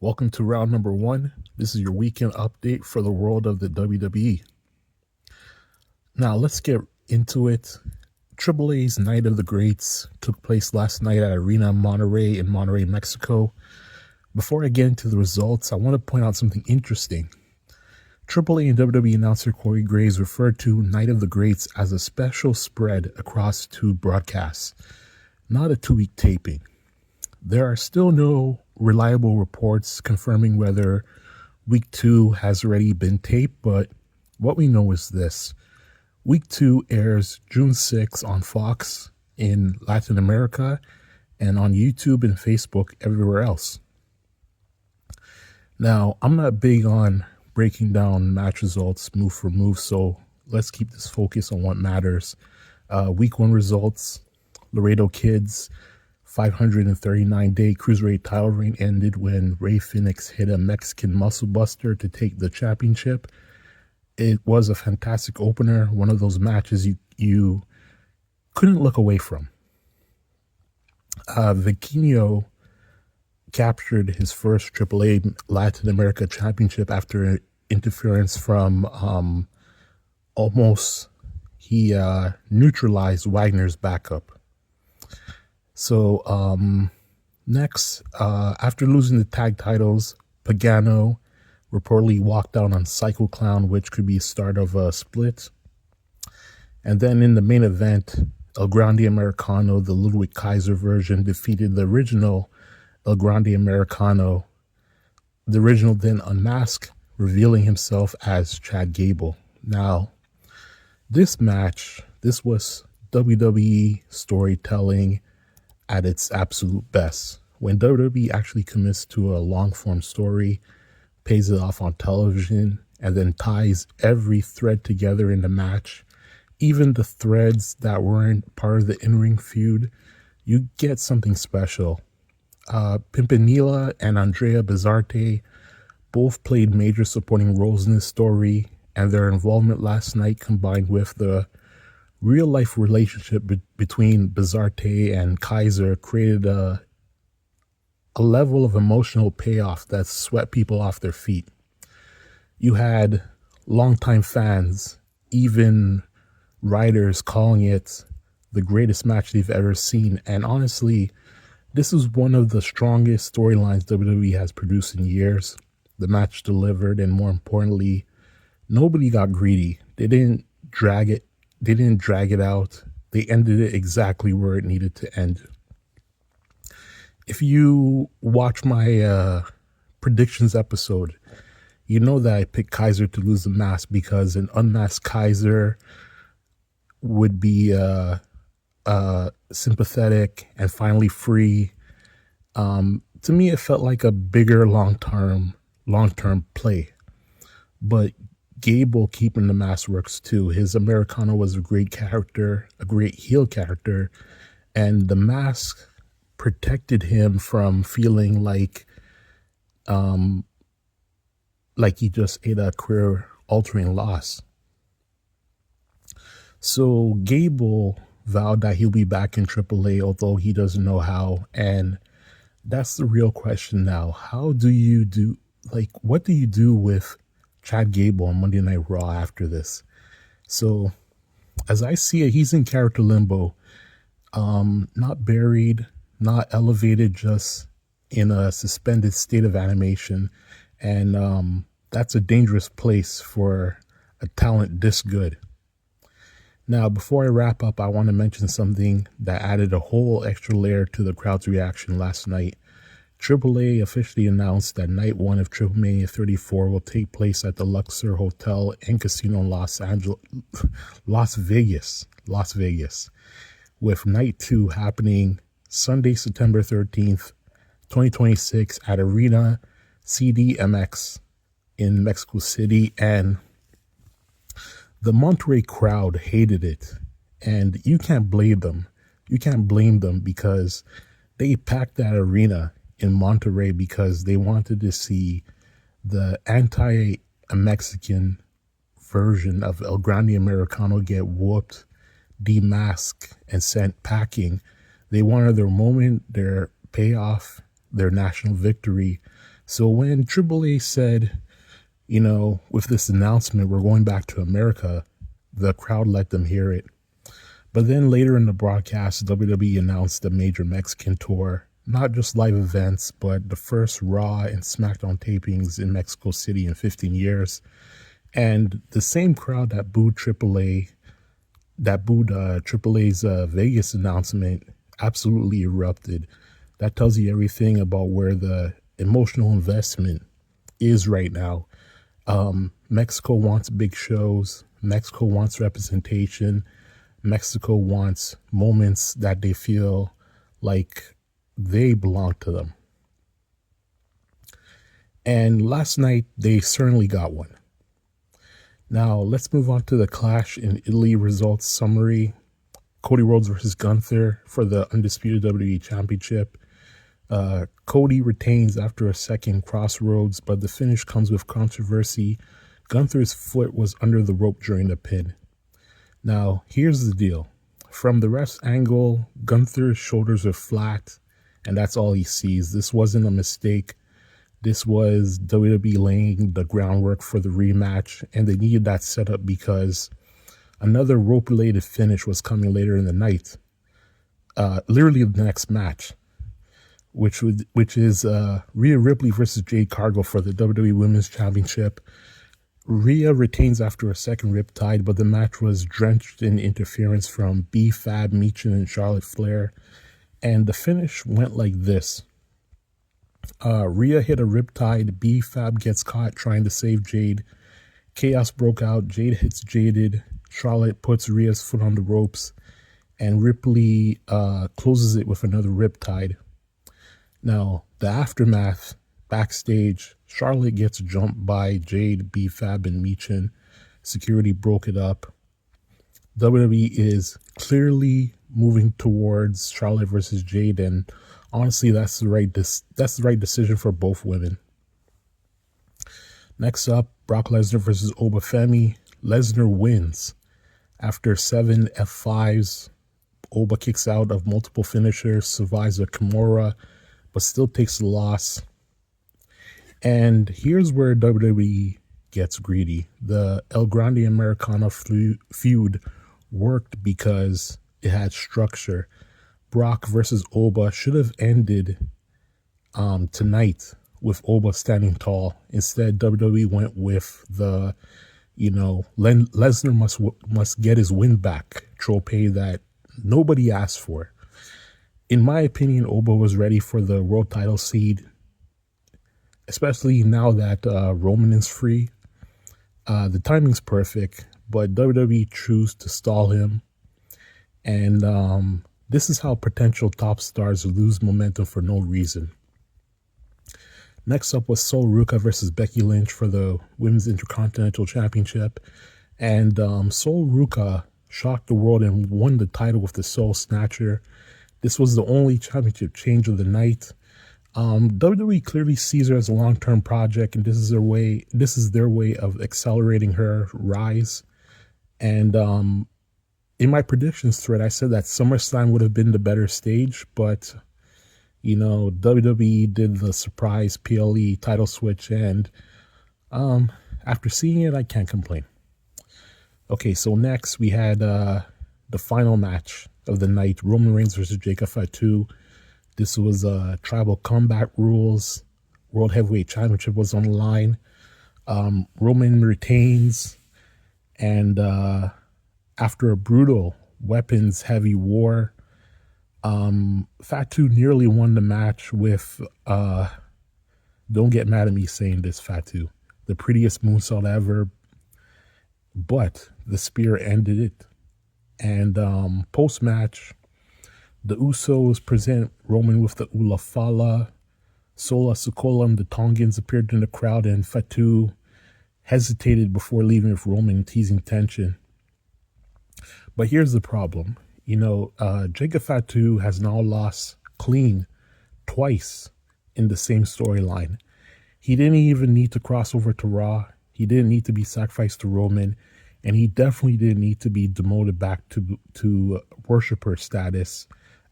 Welcome to Round No.1. This is your weekend update for the world of the WWE. Now, let's get into it. AAA's Night of the Greats took place last night at Arena Monterrey in Monterrey, Mexico. Before I get into the results, I want to point out something interesting. AAA and WWE announcer Corey Graves referred to Night of the Greats as a special spread across two broadcasts, not a 2-week taping. There are still no reliable reports confirming whether Week 2 has already been taped, but what we know is this. Week 2 airs June 6 on Fox in Latin America and on YouTube and Facebook everywhere else. Now, I'm not big on breaking down match results move for move, so let's keep this focus on what matters. Week 1 results, Laredo Kid's 539-day cruiserweight title reign ended when Rey Fenix hit a Mexican muscle buster to take the championship. It was a fantastic opener, one of those matches you couldn't look away from. Vikingo captured his first AAA Latin America championship after interference from he neutralized Wagner's backup. So next, after losing the tag titles, Pagano reportedly walked out on Psycho Clown, which could be the start of a split. And then in the main event, El Grande Americano, the Ludwig Kaiser version, defeated the original El Grande Americano. The original then unmasked, revealing himself as Chad Gable. Now, this was WWE storytelling at its absolute best. When WWE actually commits to a long-form story, pays it off on television, and then ties every thread together in the match, even the threads that weren't part of the in-ring feud, you get something special. Pimpinela and Andrea Bizarte both played major supporting roles in this story, and their involvement last night, combined with the real-life relationship between Bizarte and Kaiser, created a level of emotional payoff that swept people off their feet. You had longtime fans, even writers, calling it the greatest match they've ever seen. And honestly, this is one of the strongest storylines WWE has produced in years. The match delivered, and more importantly, nobody got greedy. They didn't drag it out. They ended it exactly where it needed to end. If you watch my predictions episode, you know that I picked Kaiser to lose the mask because an unmasked Kaiser would be sympathetic and finally free. To me, it felt like a bigger long-term play. But Gable keeping the mask works too. His Americano was a great character, a great heel character, and the mask protected him from feeling like he just ate a career-altering loss. So Gable vowed that he'll be back in AAA, although he doesn't know how, and that's the real question now. What do you do with Chad Gable on Monday Night Raw after this? So, as I see it, he's in character limbo, not buried, not elevated, just in a suspended state of animation, and that's a dangerous place for a talent this good. Now, before I wrap up, I want to mention something that added a whole extra layer to the crowd's reaction last night. AAA officially announced that Night 1 of Triple Mania 34 will take place at the Luxor Hotel and Casino in Las Vegas, with Night 2 happening Sunday, September 13th, 2026 at Arena CDMX in Mexico City. And the Monterrey crowd hated it, and you can't blame them. You can't blame them because they packed that arena in Monterrey because they wanted to see the anti-Mexican version of El Grande Americano get whooped, demasked, and sent packing. They wanted their moment, their payoff, their national victory. So when AAA said, with this announcement, we're going back to America, the crowd let them hear it. But then later in the broadcast, WWE announced a major Mexican tour, not just live events, but the first Raw and SmackDown tapings in Mexico City in 15 years. And the same crowd that booed AAA's Vegas announcement absolutely erupted. That tells you everything about where the emotional investment is right now. Mexico wants big shows. Mexico wants representation. Mexico wants moments that they feel like they belong to them. And last night, they certainly got one. Now, let's move on to the Clash in Italy results summary. Cody Rhodes versus Gunther for the undisputed WWE Championship. Cody retains after a second crossroads, but the finish comes with controversy. Gunther's foot was under the rope during the pin. Now, here's the deal. From the ref's angle, Gunther's shoulders are flat, and that's all he sees. This wasn't a mistake. This was WWE laying the groundwork for the rematch, and they needed that setup because another rope-related finish was coming later in the night. Literally the next match, which is Rhea Ripley versus Jade Cargill for the WWE Women's Championship. Rhea retains after a second riptide, but the match was drenched in interference from B-Fab, Michin, and Charlotte Flair. And the finish went like this. Rhea hit a riptide, B-Fab gets caught trying to save Jade. Chaos broke out, Jade hits Jaded, Charlotte puts Rhea's foot on the ropes, and Ripley closes it with another riptide. Now, the aftermath, backstage, Charlotte gets jumped by Jade, B-Fab, and Michin. Security broke it up. WWE is clearly moving towards Charlotte versus Jade, and honestly, that's the right decision for both women. Next up, Brock Lesnar versus Obafemi. Lesnar wins after 7 F5s. Oba kicks out of multiple finishers, survives a Kimura, but still takes the loss. And here's where WWE gets greedy. The El Grande Americana feud worked because it had structure. Brock versus Oba should have ended tonight with Oba standing tall. Instead, WWE went with the, Lesnar must get his win back trope that nobody asked for. In my opinion, Oba was ready for the world title seed, especially now that Roman is free. The timing's perfect, but WWE choose to stall him. And this is how potential top stars lose momentum for no reason. Next up was Sol Ruca versus Becky Lynch for the Women's Intercontinental Championship. And Sol Ruca shocked the world and won the title with the Soul Snatcher. This was the only championship change of the night. WWE clearly sees her as a long-term project, and this is their way of accelerating her rise. And in my predictions thread, I said that SummerSlam would have been the better stage, but WWE did the surprise PLE title switch, and after seeing it, I can't complain. Okay, so next we had the final match of the night, Roman Reigns versus Jacob Fatu. This was Tribal Combat Rules. World Heavyweight Championship was on the line. Roman retains, and after a brutal weapons-heavy war, Fatu nearly won the match with, don't get mad at me saying this, Fatu, the prettiest moonsault ever, but the spear ended it. And post-match, the Usos present Roman with the Ula Fala. Sola Sokolam, the Tongans, appeared in the crowd, and Fatu hesitated before leaving with Roman, teasing tension. But here's the problem. Jacob Fatu has now lost clean twice in the same storyline. He didn't even need to cross over to Raw. He didn't need to be sacrificed to Roman. And he definitely didn't need to be demoted back to worshiper status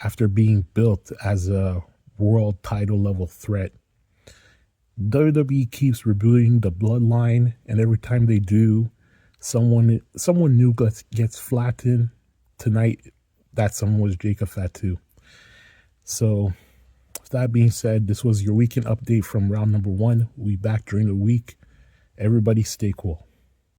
after being built as a world title level threat. WWE keeps rebooting the bloodline, and every time they do, someone new gets flattened. Tonight, that someone was Jacob Fatu. So, with that being said, this was your weekend update from round number 1. We'll be back during the week. Everybody stay cool.